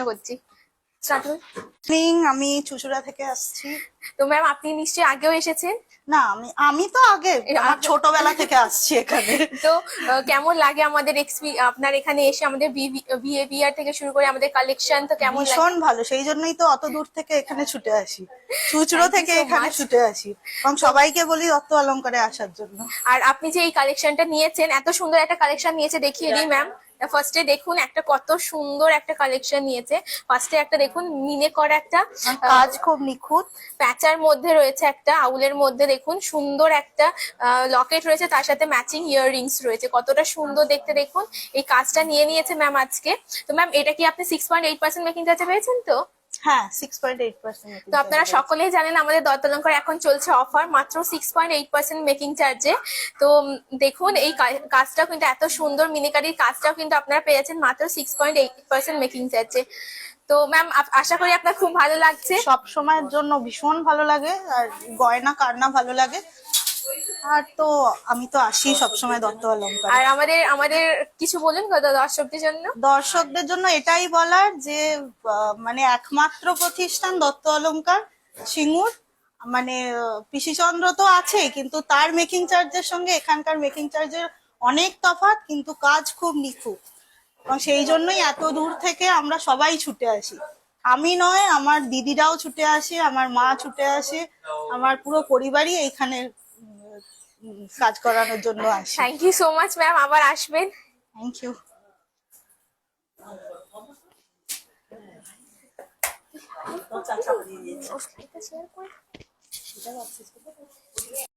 করছি। স্টার্ট করুন। আমি চুচুড়া থেকে আসছি। তো ম্যাম আপনি নিশ্চয়ই আগেও এসেছেন? না, আমি তো আগে আমার ছোটবেলা থেকে আসছি এখানে। তো কেমন লাগে আমাদের আপনার এখানে এসে আমাদের বিহেভিয়ার থেকে শুরু করে আমাদের কালেকশন তো কেমন লাগে? ভীষণ ভালো, সেই জন্যই তো অত দূর থেকে এখানে ছুটে আসি, চুচুড়ো Thank you থেকে so এখানে much. ছুটে আসি এবং সবাইকে বলি দত্ত অলংকারে আসার জন্য। আর আপনি যে এই কালেকশনটা নিয়েছেন, এত সুন্দর একটা কালেকশন নিয়েছে, দেখিয়ে দিই ম্যাম। ফার্স্টে দেখুন একটা কত সুন্দর একটা কালেকশন নিয়েছে। ফার্স্টে একটা দেখুন মিনে করা একটা কাজ খুব নিখুঁত, প্যাচার মধ্যে রয়েছে, একটা আউলের মধ্যে দেখুন সুন্দর একটা লকেট রয়েছে, তার সাথে ম্যাচিং ইয়াররিংস রয়েছে, কতটা সুন্দর দেখতে দেখুন। এই কাজটা নিয়ে নিয়েছে ম্যাম আজকে। তো ম্যাম এটা কি আপনি 6.8% মেকিং চার্জে পেয়েছেন তো? হ্যাঁ 6.8%। তো আপনারা সকলেই জানেন আমাদের দত্ত অলংকার এখন চলছে অফার মাত্র 6.8% মেকিং চার্জে। তো দেখুন এই কাজটাও কিন্তু এত সুন্দর, মিনিকারির কাজটাও কিন্তু আপনারা পেয়ে যাচ্ছেন মাত্র 6.8% মেকিং চার্জে। তো ম্যাম আশা করি আপনার খুব ভালো লাগছে। সব সময়ের জন্য ভীষণ ভালো লাগে, আর গয়না কার না ভালো লাগে। আর তো আমি তো আসি সবসময় দত্ত অলংকার। আর আমাদের আমাদের কিছু বলুন দর্শকদের জন্য। দর্শকদের জন্য এটাই বলার যে মানে একমাত্র প্রতিষ্ঠান দত্ত অলংকার সিঙ্গুর। মানে পিসিচন্দ্র তো আছে, কিন্তু তার মেকিং চার্জের সঙ্গে এখানকার মেকিং চার্জের অনেক তফাৎ, কিন্তু কাজ খুব নিখুঁত এবং সেই জন্যই এত দূর থেকে আমরা সবাই ছুটে আসি। আমি নয়, আমার দিদিরাও ছুটে আসে, আমার মা ছুটে আসে, আমার পুরো পরিবারই এইখানে কাজ করানোর জন্য আসে। Thank you so much ma'am, আবার আসবেন। Thank you. শেয়ার করে